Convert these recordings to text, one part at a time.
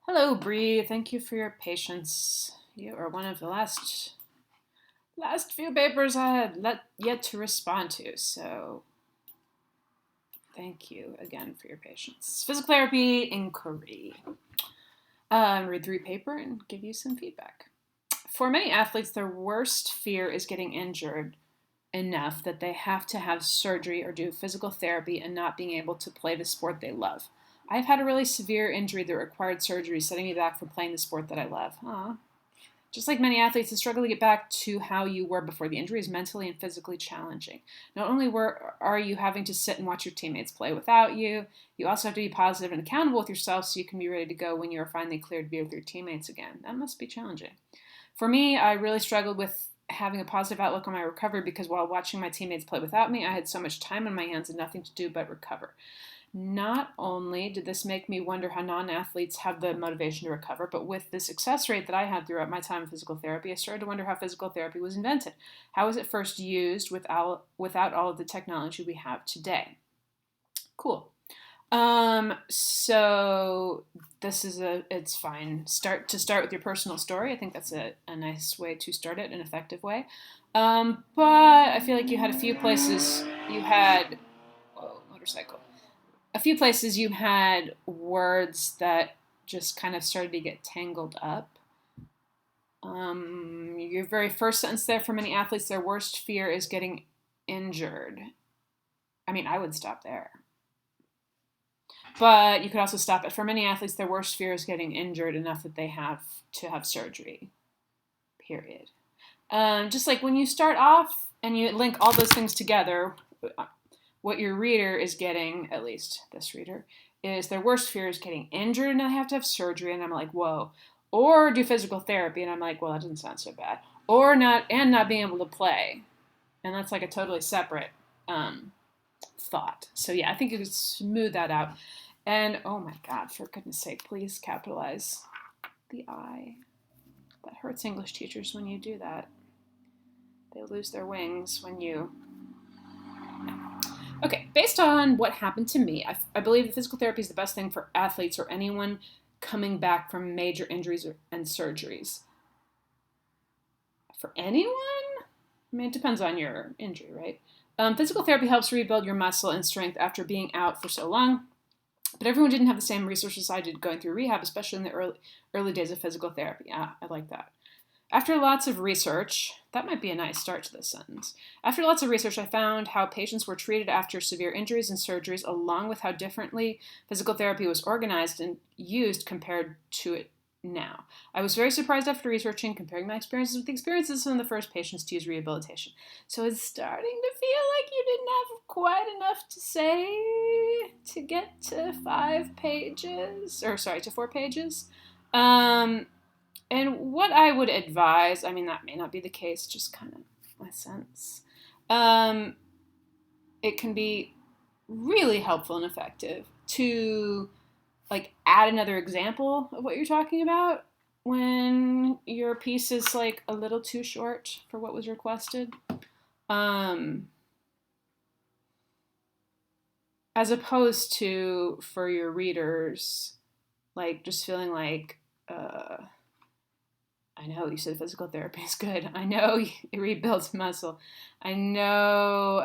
Hello, Brie. Thank you for your patience. You are one of the last few papers I had yet to respond to, so thank you again for your patience. Physical therapy inquiry. Read through your paper and give you some feedback. For many athletes, their worst fear is getting injured enough that they have to have surgery or do physical therapy and not being able to play the sport they love. I've had a really severe injury that required surgery, setting me back from playing the sport that I love. Aw. Just like many athletes, the struggle to get back to how you were before the injury is mentally and physically challenging. Not only are you having to sit and watch your teammates play without you, you also have to be positive and accountable with yourself so you can be ready to go when you are finally cleared to be with your teammates again. That must be challenging. For me, I really struggled with having a positive outlook on my recovery because while watching my teammates play without me, I had so much time on my hands and nothing to do but recover. Not only did this make me wonder how non athletes have the motivation to recover, but with the success rate that I had throughout my time in physical therapy, I started to wonder how physical therapy was invented. How was it first used without all of the technology we have today? Cool. So this is it's fine. Start with your personal story. I think that's a nice way to start it, an effective way. But I feel like you had a few places you had, whoa, motorcycle. A few places you had words that just kind of started to get tangled up. Your very first sentence there, for many athletes, their worst fear is getting injured. I mean, I would stop there. But you could also stop it. For many athletes, their worst fear is getting injured enough that they have to have surgery, period. Just like when you start off and you link all those things together, what your reader is getting, at least this reader, is their worst fear is getting injured and they have to have surgery. And I'm like, whoa. Or do physical therapy. And I'm like, well, that doesn't sound so bad. Or not being able to play. And that's like a totally separate thought. So yeah, I think you could smooth that out. And oh my God, for goodness sake, please capitalize the I. That hurts English teachers when you do that. They lose their wings when you. Okay, based on what happened to me, I believe that physical therapy is the best thing for athletes or anyone coming back from major injuries and surgeries. For anyone? I mean, it depends on your injury, right? Physical therapy helps rebuild your muscle and strength after being out for so long. But everyone didn't have the same resources I did going through rehab, especially in the early days of physical therapy. I like that. After lots of research, that might be a nice start to this sentence. After lots of research, I found how patients were treated after severe injuries and surgeries, along with how differently physical therapy was organized and used compared to it now. I was very surprised after researching, comparing my experiences with the experiences of some of the first patients to use rehabilitation. So it's starting to feel like you didn't have quite enough to say to get to 5 pages, or sorry, to 4 pages. And what I would advise, I mean, that may not be the case, just kind of my sense. It can be really helpful and effective to like add another example of what you're talking about when your piece is like a little too short for what was requested. As opposed to for your readers, like just feeling like, I know you said physical therapy is good. I know it rebuilds muscle. I know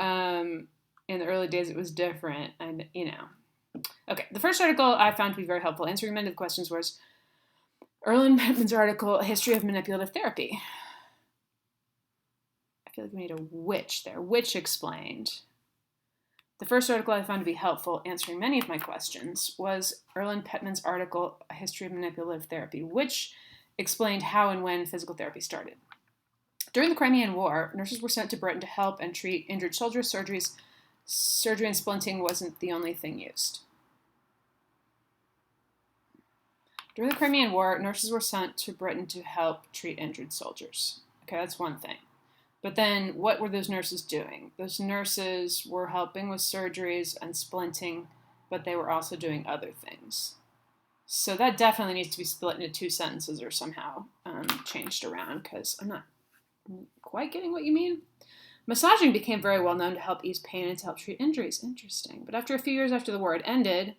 in the early days it was different. And, Okay, the first article I found to be very helpful answering many of the questions was Erlen Beckman's article, A History of Manipulative Therapy. I feel like we need a which there. Which explained. The first article I found to be helpful answering many of my questions was Erlen Petman's article, A History of Manipulative Therapy, which explained how and when physical therapy started. During the Crimean War, nurses were sent to Britain to help and treat injured soldiers. Surgery and splinting wasn't the only thing used. During the Crimean War, nurses were sent to Britain to help treat injured soldiers. Okay, that's one thing. But then what were those nurses doing? Those nurses were helping with surgeries and splinting, but they were also doing other things. So that definitely needs to be split into 2 sentences or somehow changed around because I'm not quite getting what you mean. Massaging became very well known to help ease pain and to help treat injuries. Interesting. But after a few years after the war had ended,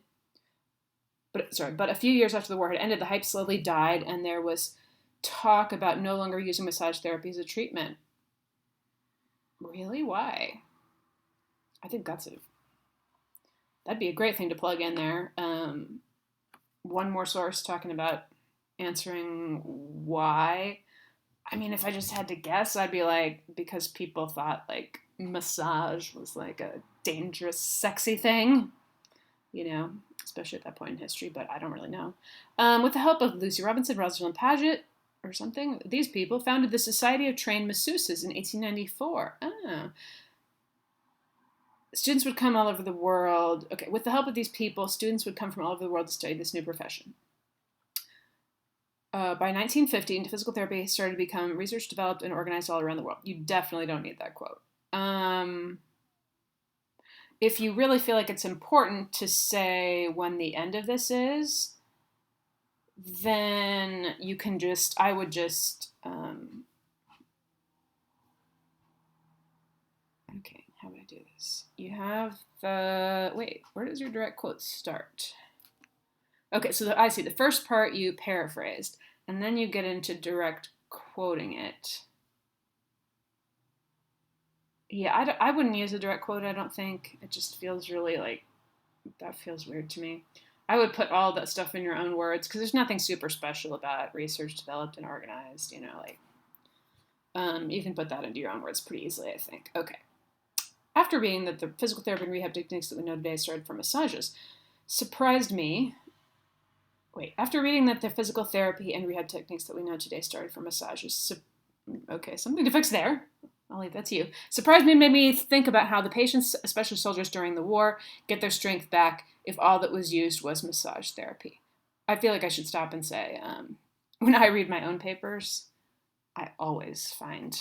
But a few years after the war had ended, the hype slowly died, and there was talk about no longer using massage therapy as a treatment. Really? Why? I think that'd be a great thing to plug in there. One more source talking about answering why. I mean, if I just had to guess, I'd be like, because people thought like massage was like a dangerous, sexy thing, you know, especially at that point in history, but I don't really know. With the help of Lucy Robinson, Rosalind Paget, or something, these people founded the Society of Trained Masseuses in 1894. Oh. Students would come all over the world. Okay, with the help of these people, students would come from all over the world to study this new profession. By 1950, physical therapy started to become research developed and organized all around the world. You definitely don't need that quote. If you really feel like it's important to say when the end of this is, then you can just, I would just, okay, how would I do this? You have wait, where does your direct quote start? Okay, so I see the first part you paraphrased, and then you get into direct quoting it. Yeah, I wouldn't use a direct quote, I don't think. It just feels really like, that feels weird to me. I would put all that stuff in your own words, because there's nothing super special about research developed and organized, you know, like, you can put that into your own words pretty easily, I think. Okay. After reading that the physical therapy and rehab techniques that we know today started from massages, after reading that the physical therapy and rehab techniques that we know today started from massages, okay, something to fix there. I'll leave that to you. Surprised me, made me think about how the patients, especially soldiers during the war, get their strength back if all that was used was massage therapy. I feel like I should stop and say, when I read my own papers, I always find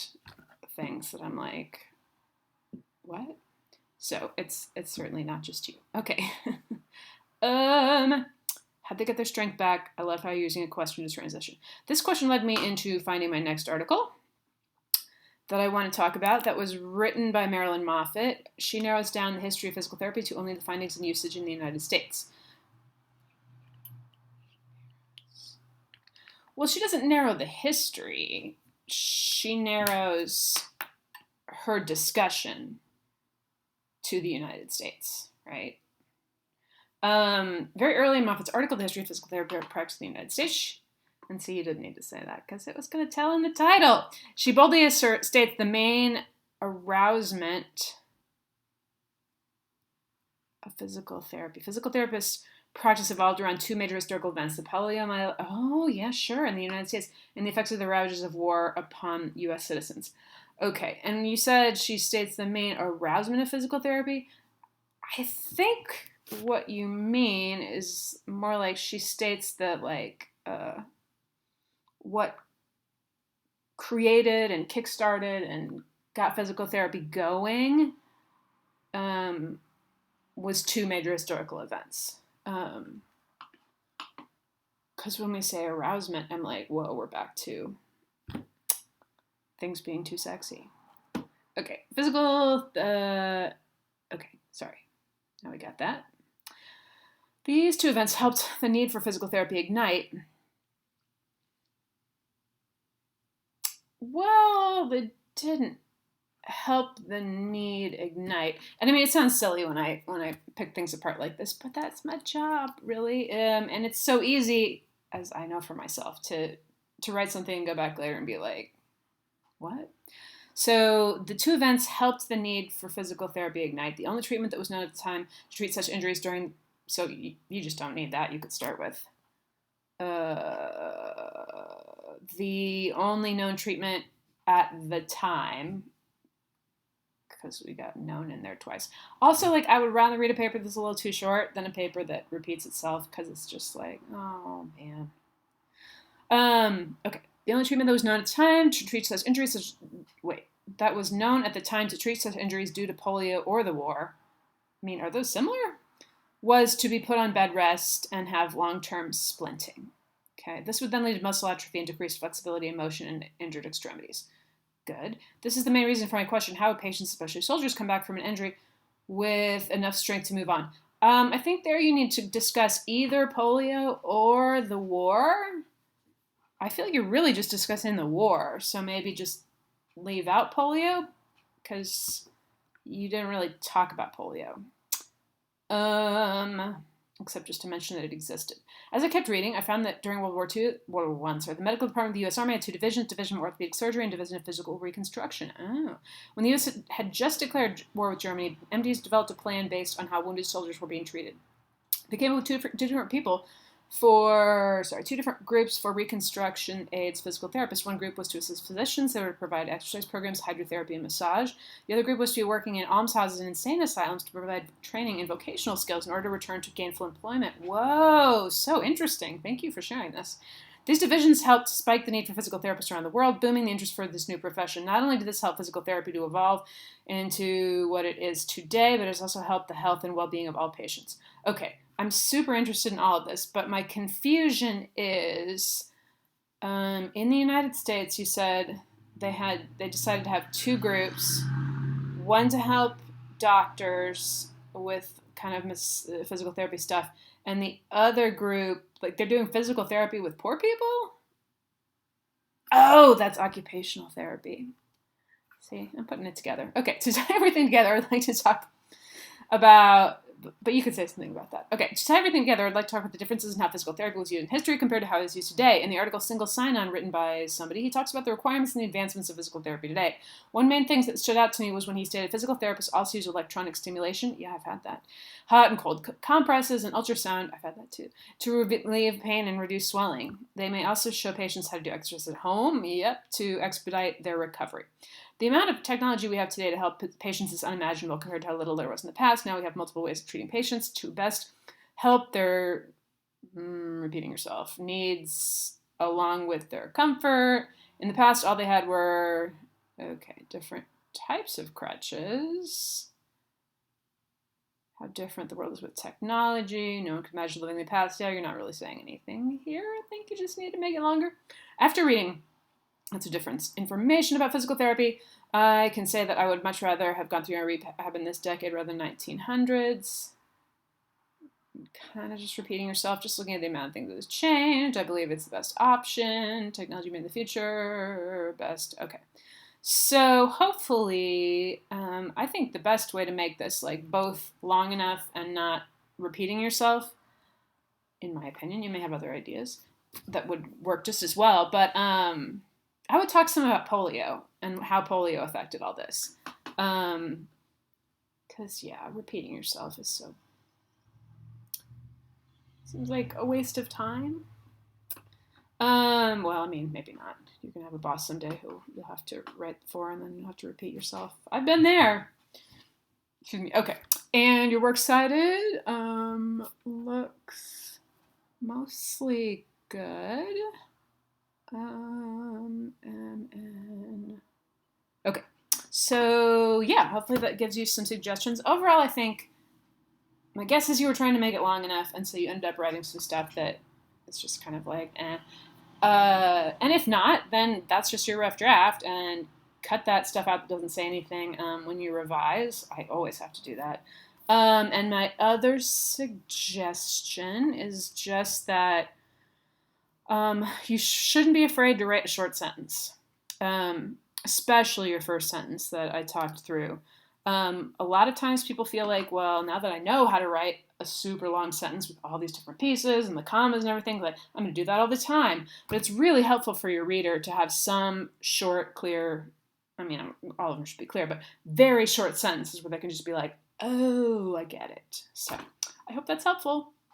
things that I'm like, what? So it's certainly not just you. Okay. How'd they get their strength back? I love how you're using a question to transition. This question led me into finding my next article that I want to talk about that was written by Marilyn Moffat. She narrows down the history of physical therapy to only the findings and usage in the United States. Well, she doesn't narrow the history. She narrows her discussion to the United States, right? Very early in Moffat's article, The History of Physical Therapy Practice in the United States, and see, you didn't need to say that because it was going to tell in the title. She boldly states the main arousement of physical therapy. Physical therapists' practice evolved around two major historical events: the poliomyelitis, in the United States, and the effects of the ravages of war upon U.S. citizens. Okay, and you said she states the main arousement of physical therapy. I think what you mean is more like she states that, like, what created and kickstarted and got physical therapy going was two major historical events. Because when we say arousement, I'm like, whoa, we're back to things being too sexy. Okay, physical, okay, sorry. Now we got that. These two events helped the need for physical therapy ignite. Well, they didn't help the need ignite. And I mean, it sounds silly when I pick things apart like this, but that's my job, really. And it's so easy, as I know for myself, to write something and go back later and be like, what? So the two events helped the need for physical therapy ignite. The only treatment that was known at the time to treat such injuries during, so you just don't need that. You could start with the only known treatment at the time, because we got known in there twice. Also, like, I would rather read a paper that's a little too short than a paper that repeats itself, because it's just like, oh man. Okay. The only treatment that was known at the time to treat such injuries, that was known at the time to treat such injuries due to polio or the war. I mean, are those similar? Was to be put on bed rest and have long-term splinting. Okay, this would then lead to muscle atrophy and decreased flexibility and motion in injured extremities. Good. This is the main reason for my question: how would patients, especially soldiers, come back from an injury with enough strength to move on? I think there you need to discuss either polio or the war. I feel like you're really just discussing the war, so maybe just leave out polio because you didn't really talk about polio. Except just to mention that it existed. As I kept reading, I found that during World War I, the medical department of the U.S. Army had two divisions, Division of Orthopedic Surgery and Division of Physical Reconstruction. Oh. When the U.S. had just declared war with Germany, MDs developed a plan based on how wounded soldiers were being treated. They came up with two different two different groups for reconstruction aids physical therapists. One group was to assist physicians. They would provide exercise programs, hydrotherapy, and massage. The other group was to be working in almshouses and insane asylums to provide training in vocational skills in order to return to gainful employment. Whoa, so interesting. Thank you for sharing this. These divisions helped spike the need for physical therapists around the world, booming the interest for this new profession. Not only did this help physical therapy to evolve into what it is today, but it's also helped the health and well-being of all patients. Okay, I'm super interested in all of this, but my confusion is, in the United States, you said they decided to have two groups, one to help doctors with kind of physical therapy stuff, and the other group, like they're doing physical therapy with poor people? Oh, that's occupational therapy. See, I'm putting it together. Okay, to tie everything together, I'd like to talk about, but you could say something about that. Okay, to tie everything together, I'd like to talk about the differences in how physical therapy was used in history compared to how it is used today. In the article Single Sign-On, written by somebody, he talks about the requirements and the advancements of physical therapy today. One main thing that stood out to me was when he stated physical therapists also use electronic stimulation. Yeah, I've had that. Hot and cold compresses and ultrasound. I've had that too. To relieve pain and reduce swelling. They may also show patients how to do exercise at home. Yep, to expedite their recovery. The amount of technology we have today to help patients is unimaginable compared to how little there was in the past. Now we have multiple ways of treating patients to best help their, repeating yourself, needs along with their comfort. In the past, all they had were, different types of crutches. How different the world is with technology. No one could imagine living in the past. Yeah, you're not really saying anything here. I think you just need to make it longer. After reading lots of different information about physical therapy, I can say that I would much rather have gone through a rehab in this decade rather than 1900s. Kind of just repeating yourself, just looking at the amount of things that has changed. I believe it's the best option. Technology made the future best. Okay. So hopefully, I think the best way to make this like both long enough and not repeating yourself, in my opinion, you may have other ideas that would work just as well, but I would talk some about polio and how polio affected all this. Because, yeah, repeating yourself is so... seems like a waste of time. Well, I mean, maybe not. You're going to have a boss someday who you'll have to write for, and then you'll have to repeat yourself. I've been there. Excuse me. Okay. And your works cited looks mostly good. Okay, so yeah, hopefully that gives you some suggestions. Overall, I think my guess is you were trying to make it long enough, and so you end up writing some stuff that it's just kind of like, eh. And if not, then that's just your rough draft, and cut that stuff out that doesn't say anything when you revise. I always have to do that. And my other suggestion is just that you shouldn't be afraid to write a short sentence, especially your first sentence that I talked through. A lot of times people feel like, well, now that I know how to write a super long sentence with all these different pieces and the commas and everything, like I'm going to do that all the time. But it's really helpful for your reader to have some short, clear, I mean, all of them should be clear, but very short sentences where they can just be like, oh, I get it. So I hope that's helpful.